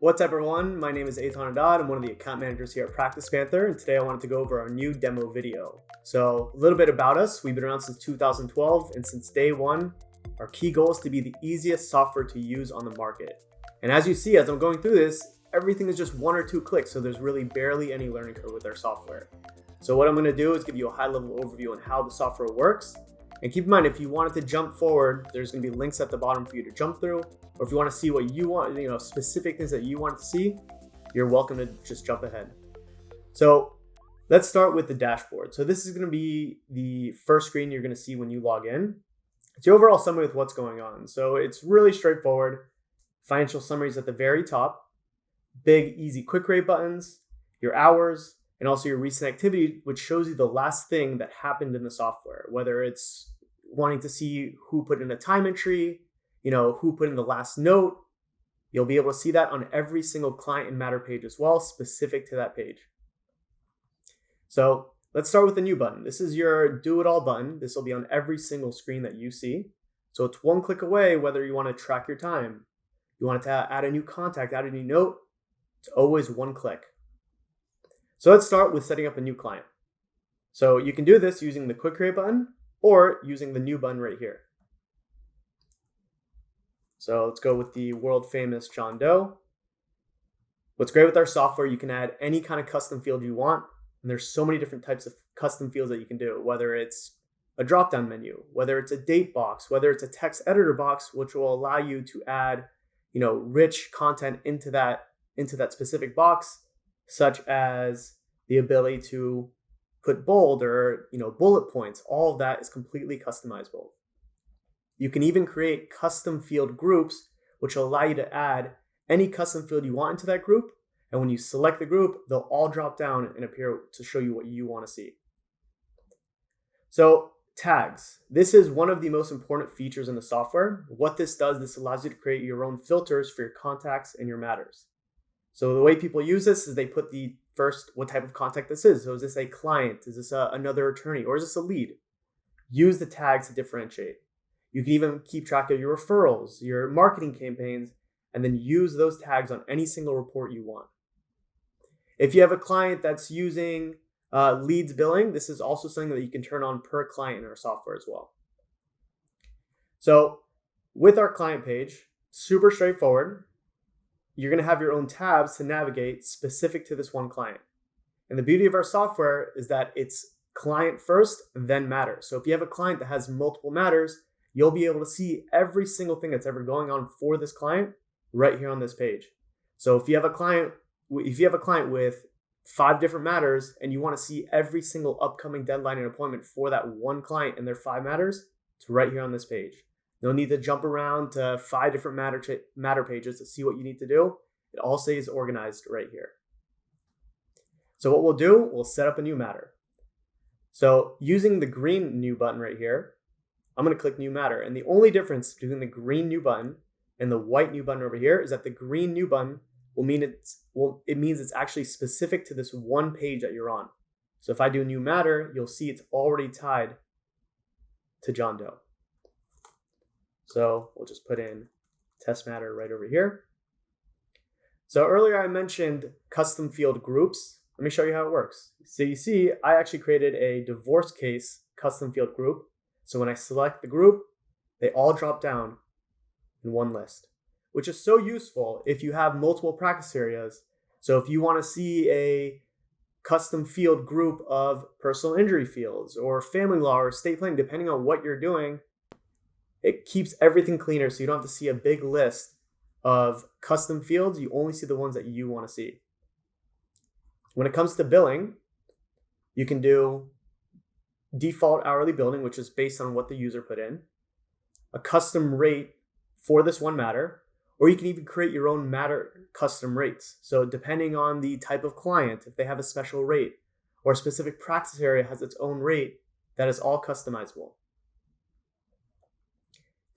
What's up, everyone? My name is Eitan Haddad. I'm one of the account managers here at PracticePanther, and today I wanted to go over our new demo video. So a little bit about us. We've been around since 2012, and since day one, our key goal is to be the easiest software to use on the market. And as you see, as I'm going through this, everything is just 1 or 2 clicks, so there's really barely any learning curve with our software. So what I'm going to do is give you a high-level overview on how the software works. And keep in mind, if you wanted to jump forward, there's going to be links at the bottom for you to jump through. Or if you want to see what you want, specific things that you want to see, you're welcome to just jump ahead. So let's start with the dashboard. So this is going to be the first screen you're going to see when you log in. It's the overall summary with what's going on. So it's really straightforward. Financial summaries at the very top, big, easy, quick rate buttons, your hours, and also your recent activity, which shows you the last thing that happened in the software, whether it's wanting to see who put in a time entry, who put in the last note. You'll be able to see that on every single client and matter page as well, specific to that page. So let's start with the new button. This is your do it all button. This will be on every single screen that you see. So it's 1 click away, whether you want to track your time, you want to add a new contact, add a new note, it's always 1 click. So let's start with setting up a new client. So you can do this using the quick create button or using the new button right here. So let's go with the world famous John Doe. What's great with our software, you can add any kind of custom field you want. And there's so many different types of custom fields that you can do, whether it's a drop-down menu, whether it's a date box, whether it's a text editor box, which will allow you to add, rich content into that specific box, such as the ability to put bold or bullet points. All of that is completely customizable. You can even create custom field groups, which will allow you to add any custom field you want into that group. And when you select the group, they'll all drop down and appear to show you what you want to see. So tags. This is one of the most important features in the software. What this does, this allows you to create your own filters for your contacts and your matters. So the way people use this is they put the first, what type of contact this is. So is this a client? Is this another attorney? Or is this a lead? Use the tags to differentiate. You can even keep track of your referrals, your marketing campaigns, and then use those tags on any single report you want. If you have a client that's using leads billing, this is also something that you can turn on per client in our software as well. So with our client page, super straightforward. You're going to have your own tabs to navigate specific to this one client. And the beauty of our software is that it's client first, then matters. So if you have a client that has multiple matters, you'll be able to see every single thing that's ever going on for this client right here on this page. So if you have a client with 5 different matters and you want to see every single upcoming deadline and appointment for that one client and their 5 matters, it's right here on this page. No need to jump around to 5 different matter pages to see what you need to do. It all stays organized right here. So what we'll do, we'll set up a new matter. So using the green new button right here, I'm going to click new matter. And the only difference between the green new button and the white new button over here is that the green new button it means it's actually specific to this one page that you're on. So if I do new matter, you'll see it's already tied to John Doe. So we'll just put in test matter right over here. So earlier I mentioned custom field groups. Let me show you how it works. So you see, I actually created a divorce case custom field group. So when I select the group, they all drop down in one list, which is so useful if you have multiple practice areas. So if you want to see a custom field group of personal injury fields or family law or estate planning, depending on what you're doing, it keeps everything cleaner so you don't have to see a big list of custom fields. You only see the ones that you want to see. When it comes to billing, you can do default hourly billing, which is based on what the user put in, a custom rate for this one matter, or you can even create your own matter custom rates. So depending on the type of client, if they have a special rate or a specific practice area has its own rate, that is all customizable.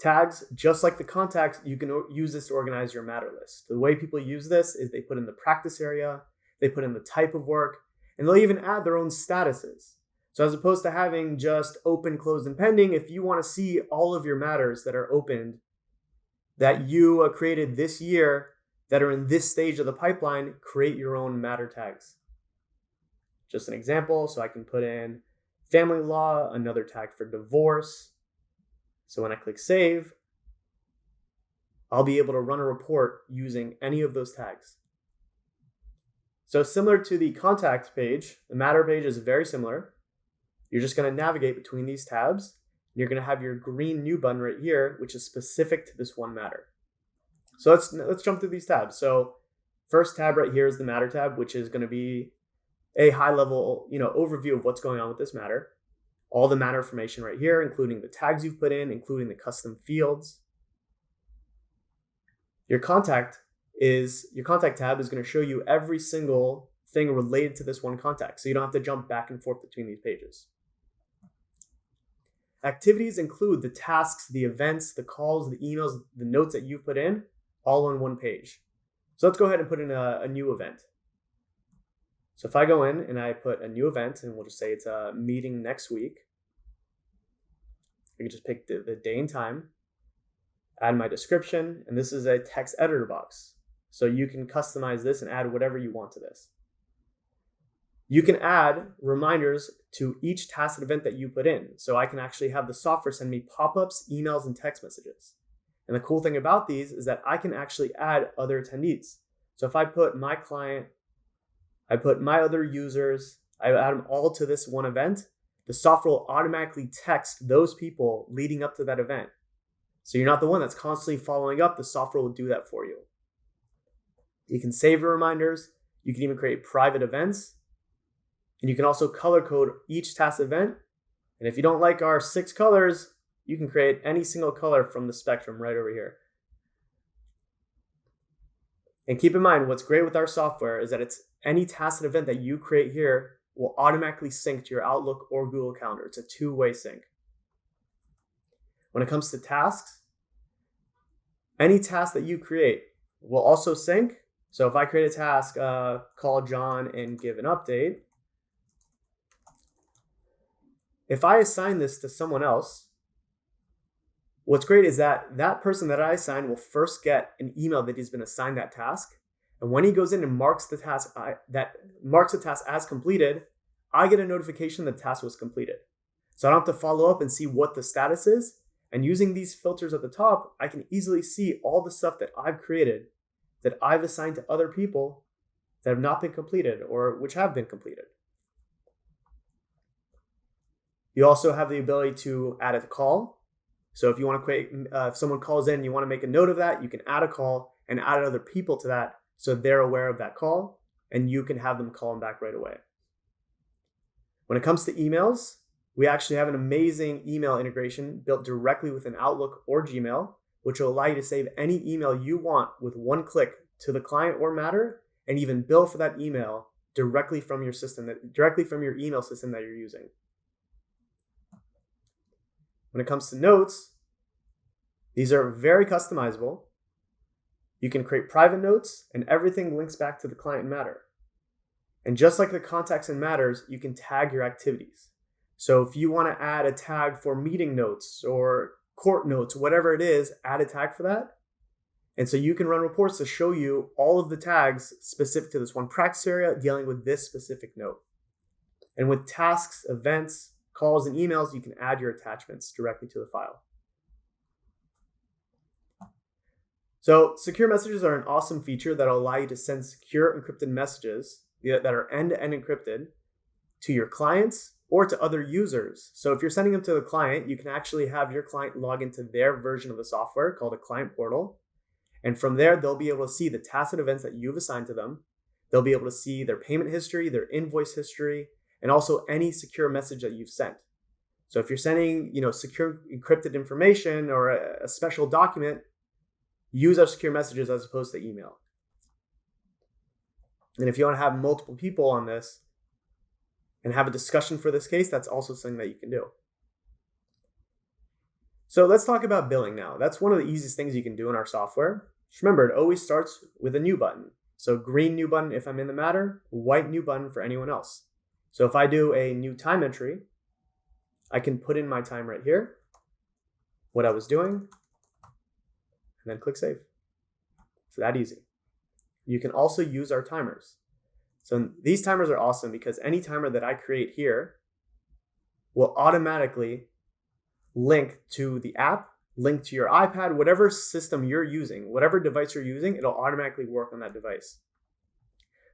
Tags, just like the contacts, you can use this to organize your matter list. The way people use this is they put in the practice area, they put in the type of work, and they'll even add their own statuses. So as opposed to having just open, closed, and pending, if you want to see all of your matters that are opened that you created this year that are in this stage of the pipeline, create your own matter tags. Just an example, so I can put in family law, another tag for divorce. So when I click save, I'll be able to run a report using any of those tags. So similar to the contact page, the matter page is very similar. You're just going to navigate between these tabs. You're going to have your green new button right here, which is specific to this one matter. So let's jump through these tabs. So first tab right here is the matter tab, which is going to be a high level, overview of what's going on with this matter. All the matter information right here, including the tags you've put in, including the custom fields. Your contact tab is going to show you every single thing related to this one contact, so you don't have to jump back and forth between these pages. Activities include the tasks, the events, the calls, the emails, the notes that you've put in, all on one page. So let's go ahead and put in a new event. So if I go in and I put a new event, and we'll just say it's a meeting next week, I can just pick the day and time, add my description, and this is a text editor box. So you can customize this and add whatever you want to this. You can add reminders to each tacit event that you put in. So I can actually have the software send me pop-ups, emails, and text messages. And the cool thing about these is that I can actually add other attendees. So if I put my client, I put my other users, I add them all to this one event, the software will automatically text those people leading up to that event. So you're not the one that's constantly following up. The software will do that for you. You can save your reminders. You can even create private events. And you can also color code each task event. And if you don't like our 6 colors, you can create any single color from the spectrum right over here. And keep in mind, what's great with our software is that it's any tacit event that you create here will automatically sync to your Outlook or Google Calendar. It's a two-way sync. When it comes to tasks, any task that you create will also sync. So if I create a task, call John and give an update, if I assign this to someone else, what's great is that that person that I assign will first get an email that he's been assigned that task. And when he goes in and marks the task as completed, I get a notification that the task was completed. So I don't have to follow up and see what the status is. And using these filters at the top, I can easily see all the stuff that I've created, that I've assigned to other people that have not been completed or which have been completed. You also have the ability to add a call. So if you want to create, if someone calls in and you want to make a note of that, you can add a call and add other people to that so they're aware of that call and you can have them call them back right away. When it comes to emails, we actually have an amazing email integration built directly within Outlook or Gmail, which will allow you to save any email you want with one click to the client or matter, and even bill for that email directly from your system, directly from your email system that you're using. When it comes to notes, these are very customizable. You can create private notes, and everything links back to the client matter. And just like the contacts and matters, you can tag your activities. So if you want to add a tag for meeting notes or court notes, whatever it is, add a tag for that. And so you can run reports to show you all of the tags specific to this one practice area dealing with this specific note. And with tasks, events, calls, and emails, you can add your attachments directly to the file. So secure messages are an awesome feature that will allow you to send secure encrypted messages that are end-to-end encrypted to your clients or to other users. So if you're sending them to the client, you can actually have your client log into their version of the software called a client portal. And from there, they'll be able to see the tacit events that you've assigned to them. They'll be able to see their payment history, their invoice history, and also any secure message that you've sent. So if you're sending, secure encrypted information or a special document, use our secure messages as opposed to email. And if you want to have multiple people on this and have a discussion for this case, that's also something that you can do. So let's talk about billing now. That's one of the easiest things you can do in our software. Just remember, it always starts with a new button. So green new button if I'm in the matter, white new button for anyone else. So if I do a new time entry, I can put in my time right here, what I was doing, and then click save. It's that easy. you can also use our timers. So these timers are awesome because any timer that I create here will automatically link to the app, link to your iPad, whatever system you're using, whatever device you're using, it'll automatically work on that device.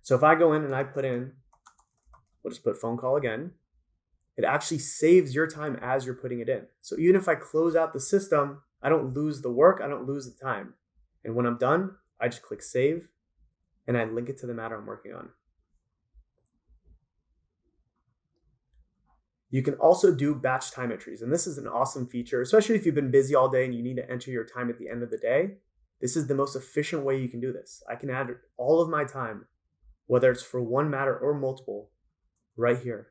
So if I go in and I put in, we'll just put phone call again, it actually saves your time as you're putting it in. So even if I close out the system, I don't lose the work, I don't lose the time. And when I'm done, I just click save and I link it to the matter I'm working on. You can also do batch time entries, and this is an awesome feature, especially if you've been busy all day and you need to enter your time at the end of the day. This is the most efficient way you can do this. I can add all of my time, whether it's for one matter or multiple, right here.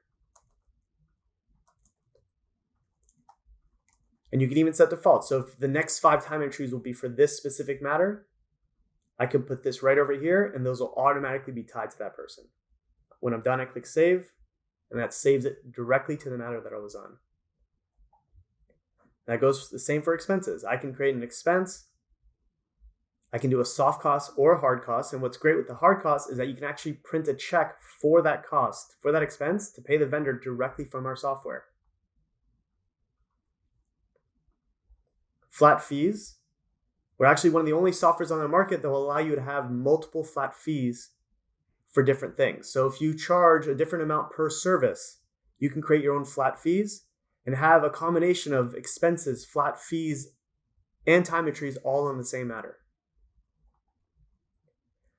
And you can even set default. So if the next 5 time entries will be for this specific matter, I can put this right over here and those will automatically be tied to that person. When I'm done, I click save and that saves it directly to the matter that I was on. That goes the same for expenses. I can create an expense. I can do a soft cost or a hard cost. And what's great with the hard cost is that you can actually print a check for that cost, for that expense, to pay the vendor directly from our software. Flat fees. We're actually one of the only softwares on the market that will allow you to have multiple flat fees for different things. So if you charge a different amount per service, you can create your own flat fees and have a combination of expenses, flat fees, and time entries all on the same matter.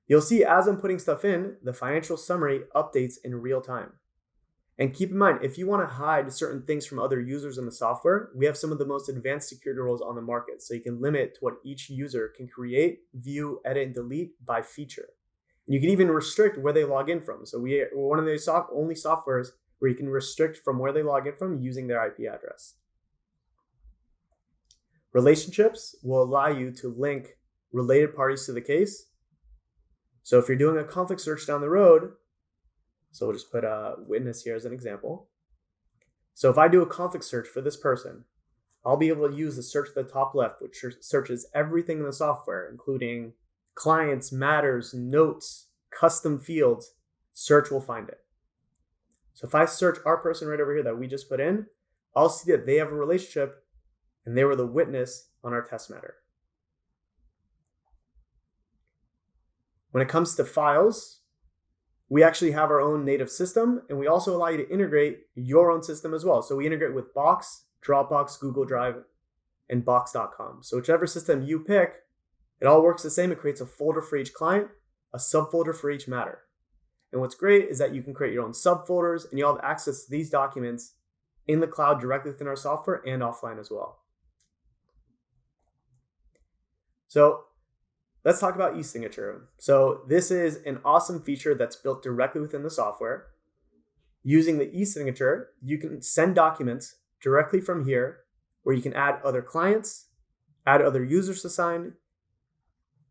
You'll see as I'm putting stuff in, the financial summary updates in real time. And keep in mind, if you want to hide certain things from other users in the software, we have some of the most advanced security rules on the market. So you can limit to what each user can create, view, edit, and delete by feature. And you can even restrict where they log in from. So we're one of the only softwares where you can restrict from where they log in from using their IP address. Relationships will allow you to link related parties to the case. So if you're doing a conflict search down the road, so we'll just put a witness here as an example. So if I do a conflict search for this person, I'll be able to use the search at the top left, which searches everything in the software, including clients, matters, notes, custom fields. Search will find it. So if I search our person right over here that we just put in, I'll see that they have a relationship and they were the witness on our test matter. When it comes to files, we actually have our own native system, and we also allow you to integrate your own system as well. So we integrate with Box, Dropbox, Google Drive, and Box.com. So whichever system you pick, it all works the same. It creates a folder for each client, a subfolder for each matter. And what's great is that you can create your own subfolders, and you'll have access to these documents in the cloud directly within our software and offline as well. So let's talk about eSignature. So this is an awesome feature that's built directly within the software. Using the eSignature, you can send documents directly from here where you can add other clients, add other users to sign,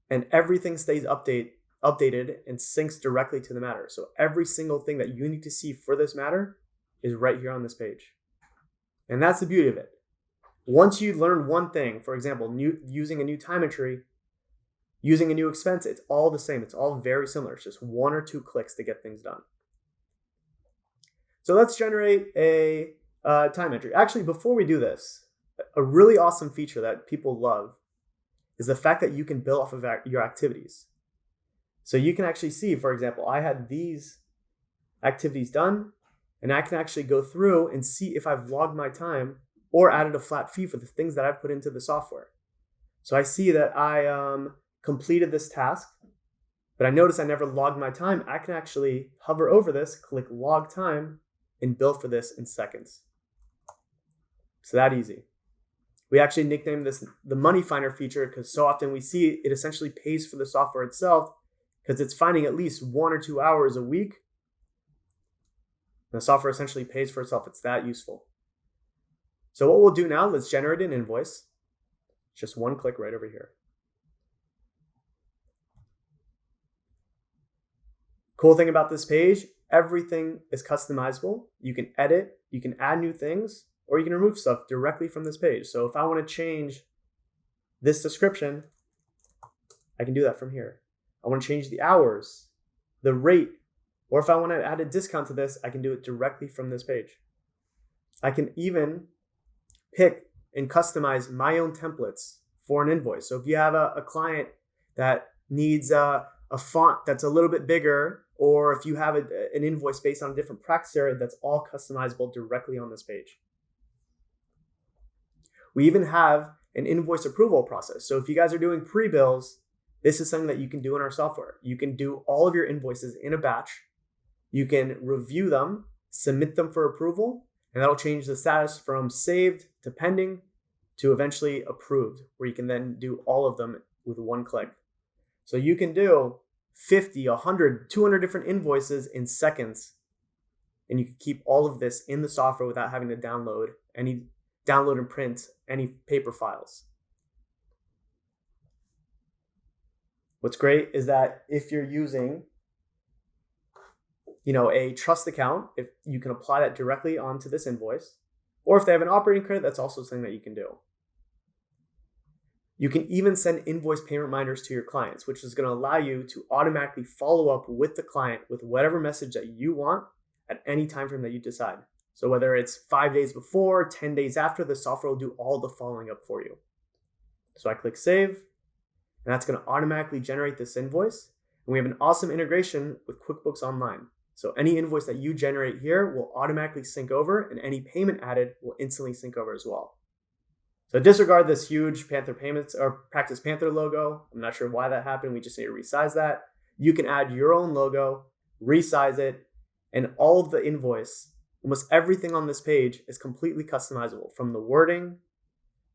and everything stays updated and syncs directly to the matter. So every single thing that you need to see for this matter is right here on this page. And that's the beauty of it. Once you learn one thing, for example, using a new time entry, using a new expense, it's all the same. It's all very similar. It's just 1 or 2 clicks to get things done. So let's generate a time entry. Actually, before we do this, a really awesome feature that people love is the fact that you can build off of your activities. So you can actually see, for example, I had these activities done, and I can actually go through and see if I've logged my time or added a flat fee for the things that I've put into the software. So I see that I completed this task, but I notice I never logged my time. I can actually hover over this, click log time, and bill for this in seconds. It's that easy. We actually nicknamed this the MoneyFinder feature because so often we see it essentially pays for the software itself because it's finding at least 1 or 2 hours a week. The software essentially pays for itself. It's that useful. So what we'll do now, let's generate an invoice. Just 1 click right over here. Cool thing about this page, everything is customizable. You can edit, you can add new things, or you can remove stuff directly from this page. So if I want to change this description, I can do that from here. I want to change the hours, the rate, or if I want to add a discount to this, I can do it directly from this page. I can even pick and customize my own templates for an invoice. So if you have a client that needs a font that's a little bit bigger, or if you have an invoice based on a different practice area, that's all customizable directly on this page. We even have an invoice approval process. So if you guys are doing pre-bills, this is something that you can do in our software. You can do all of your invoices in a batch. You can review them, submit them for approval, and that'll change the status from saved to pending to eventually approved, where you can then do all of them with one click. So you can do 50, 100, 200 different invoices in seconds, and you can keep all of this in the software without having to download and print any paper files. What's great is that if you're using a trust account, if you can apply that directly onto this invoice, or if they have an operating credit, that's also something that you can do. You can even send invoice payment reminders to your clients, which is going to allow you to automatically follow up with the client with whatever message that you want at any time frame that you decide. So whether it's 5 days before, 10 days after, the software will do all the following up for you. So I click save, and that's going to automatically generate this invoice. And we have an awesome integration with QuickBooks Online. So any invoice that you generate here will automatically sync over, and any payment added will instantly sync over as well. So disregard this huge Panther Payments or PracticePanther logo. I'm not sure why that happened. We just need to resize that. You can add your own logo, resize it, and all of the invoice, almost everything on this page is completely customizable, from the wording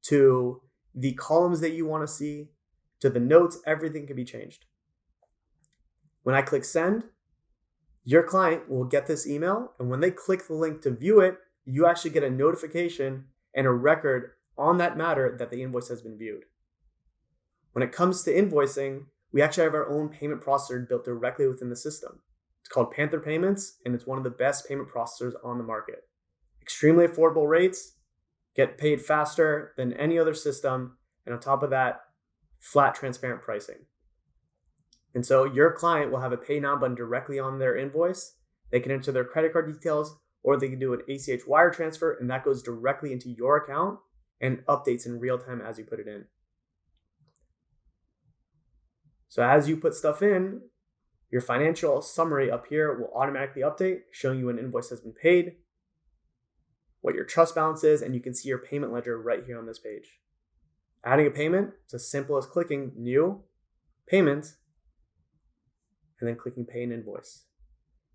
to the columns that you want to see to the notes. Everything can be changed. When I click send, your client will get this email, and when they click the link to view it, you actually get a notification and a record on that matter that the invoice has been viewed. When it comes to invoicing, we actually have our own payment processor built directly within the system. It's called Panther Payments, and it's one of the best payment processors on the market. Extremely affordable rates, get paid faster than any other system, and on top of that, flat, transparent pricing. And so your client will have a pay now button directly on their invoice. They can enter their credit card details, or they can do an ACH wire transfer, and that goes directly into your account and updates in real time as you put it in. So as you put stuff in, your financial summary up here will automatically update, showing you when an invoice has been paid, what your trust balance is, and you can see your payment ledger right here on this page. Adding a payment, it's as simple as clicking New, Payment, and then clicking Pay an Invoice.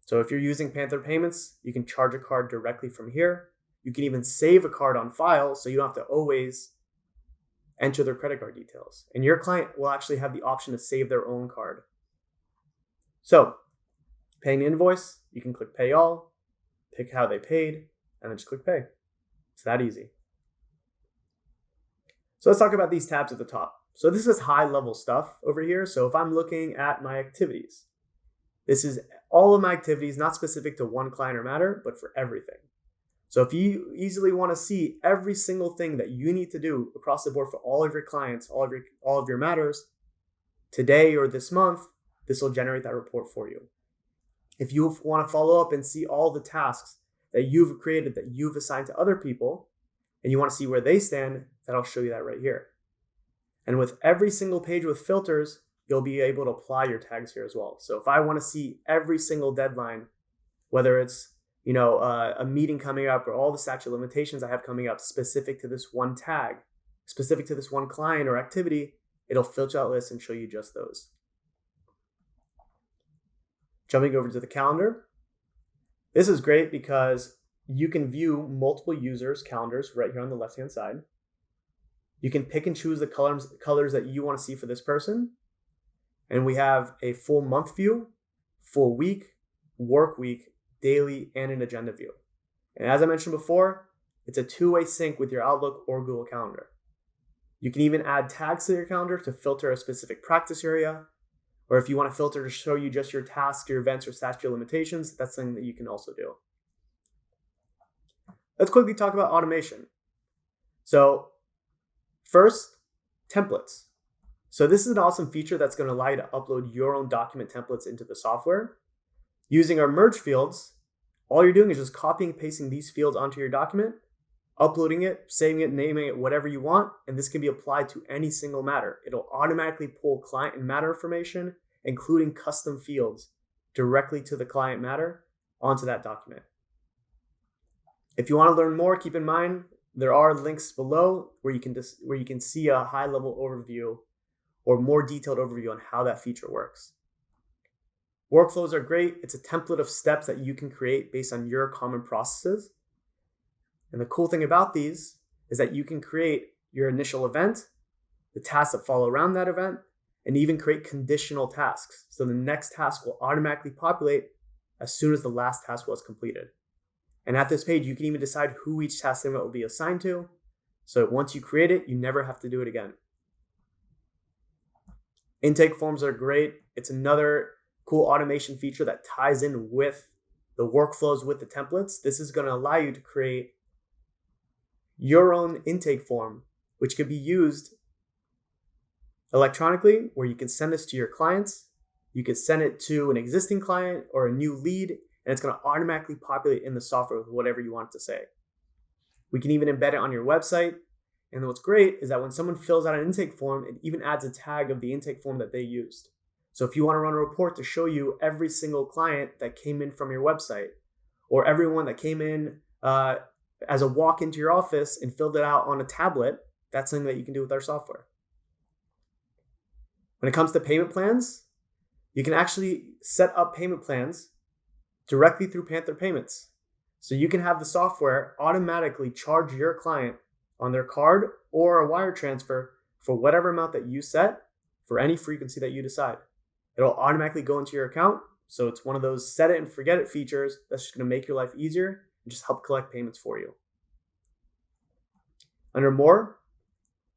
So if you're using Panther Payments, you can charge a card directly from here. You can even save a card on file, so you don't have to always enter their credit card details. And your client will actually have the option to save their own card. So, paying an invoice, you can click Pay All, pick how they paid, and then just click Pay. It's that easy. So let's talk about these tabs at the top. So this is high level stuff over here. So if I'm looking at my activities, this is all of my activities, not specific to one client or matter, but for everything. So if you easily want to see every single thing that you need to do across the board for all of your clients, all of your matters, today or this month, this will generate that report for you. If you want to follow up and see all the tasks that you've created, that you've assigned to other people, and you want to see where they stand, that'll show you that right here. And with every single page with filters, you'll be able to apply your tags here as well. So if I want to see every single deadline, whether it's a meeting coming up or all the statute of limitations I have coming up specific to this one tag, specific to this one client or activity, it'll filter out lists and show you just those. Jumping over to the calendar. This is great because you can view multiple users' calendars right here on the left-hand side. You can pick and choose the colors that you want to see for this person. And we have a full month view, full week, work week, daily, and an agenda view. And as I mentioned before, it's a two-way sync with your Outlook or Google Calendar. You can even add tags to your calendar to filter a specific practice area, or if you want to filter to show you just your tasks, your events, or statute of limitations, that's something that you can also do. Let's quickly talk about automation. So first, templates. So this is an awesome feature that's going to allow you to upload your own document templates into the software. Using our merge fields, all you're doing is just copying and pasting these fields onto your document, uploading it, saving it, naming it, whatever you want, and this can be applied to any single matter. It'll automatically pull client and matter information, including custom fields, directly to the client matter onto that document. If you want to learn more, keep in mind there are links below where you can see a high-level overview or more detailed overview on how that feature works. Workflows are great. It's a template of steps that you can create based on your common processes. And the cool thing about these is that you can create your initial event, the tasks that follow around that event, and even create conditional tasks. So the next task will automatically populate as soon as the last task was completed. And at this page, you can even decide who each task event will be assigned to. So once you create it, you never have to do it again. Intake forms are great. It's another cool automation feature that ties in with the workflows with the templates. This is going to allow you to create your own intake form, which can be used electronically, where you can send this to your clients. You can send it to an existing client or a new lead, and it's going to automatically populate in the software with whatever you want it to say. We can even embed it on your website. And what's great is that when someone fills out an intake form, it even adds a tag of the intake form that they used. So if you want to run a report to show you every single client that came in from your website, or everyone that came in as a walk into your office and filled it out on a tablet, that's something that you can do with our software. When it comes to payment plans, you can actually set up payment plans directly through Panther Payments. So you can have the software automatically charge your client on their card or a wire transfer for whatever amount that you set for any frequency that you decide. It'll automatically go into your account. So it's one of those set it and forget it features that's just going to make your life easier and just help collect payments for you. Under more,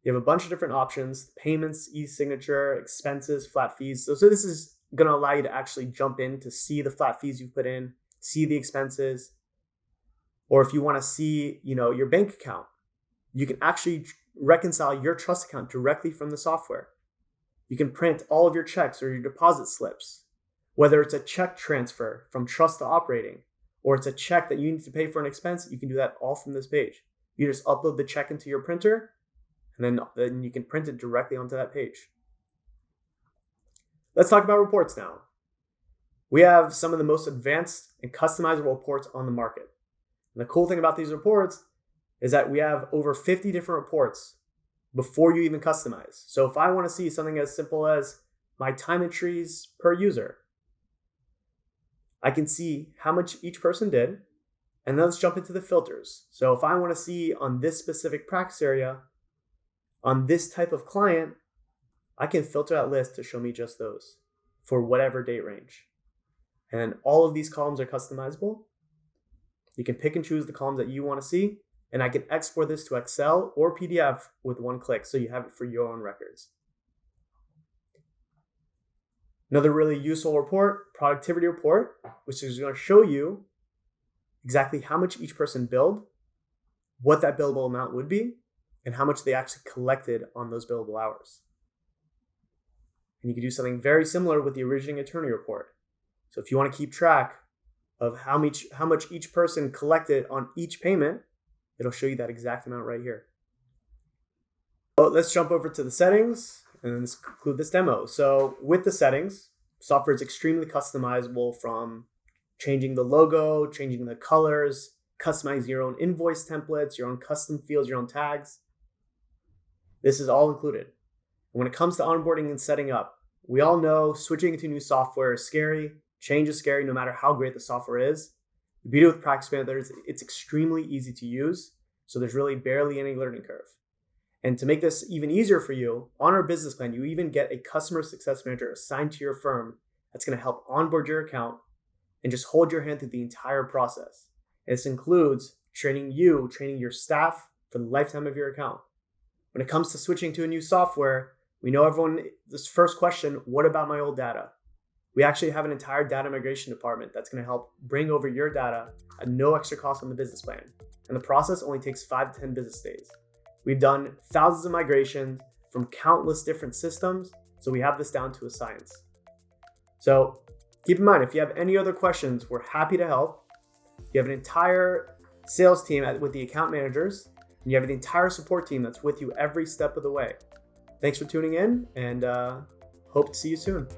you have a bunch of different options: payments, eSignature, expenses, flat fees. So this is going to allow you to actually jump in to see the flat fees you've put in, see the expenses, or if you want to see, your bank account, you can actually reconcile your trust account directly from the software. You can print all of your checks or your deposit slips, whether it's a check transfer from trust to operating, or it's a check that you need to pay for an expense. You can do that all from this page. You just upload the check into your printer, and then you can print it directly onto that page. Let's talk about reports now. We have some of the most advanced and customizable reports on the market. And the cool thing about these reports is that we have over 50 different reports before you even customize. So if I want to see something as simple as my time entries per user, I can see how much each person did, and then let's jump into the filters. So if I want to see on this specific practice area, on this type of client, I can filter that list to show me just those for whatever date range. And all of these columns are customizable. You can pick and choose the columns that you want to see, and I can export this to Excel or PDF with one click, so you have it for your own records. Another really useful report, productivity report, which is going to show you exactly how much each person billed, what that billable amount would be, and how much they actually collected on those billable hours. And you can do something very similar with the originating attorney report. So if you want to keep track of how much each person collected on each payment, it'll show you that exact amount right here. So let's jump over to the settings and let's conclude this demo. So with the settings, software is extremely customizable, from changing the logo, changing the colors, customizing your own invoice templates, your own custom fields, your own tags. This is all included. When it comes to onboarding and setting up, we all know switching to new software is scary. Change is scary no matter how great the software is. The beauty with PracticePanther is it's extremely easy to use, so there's really barely any learning curve. And to make this even easier for you, on our business plan, you even get a customer success manager assigned to your firm that's going to help onboard your account and just hold your hand through the entire process. And this includes training your staff for the lifetime of your account. When it comes to switching to a new software, we know this first question, what about my old data? We actually have an entire data migration department that's going to help bring over your data at no extra cost on the business plan. And the process only takes 5 to 10 business days. We've done thousands of migrations, from countless different systems. So we have this down to a science. So keep in mind, if you have any other questions, we're happy to help. You have an entire sales team with the account managers, and you have the entire support team that's with you every step of the way. Thanks for tuning in, and hope to see you soon.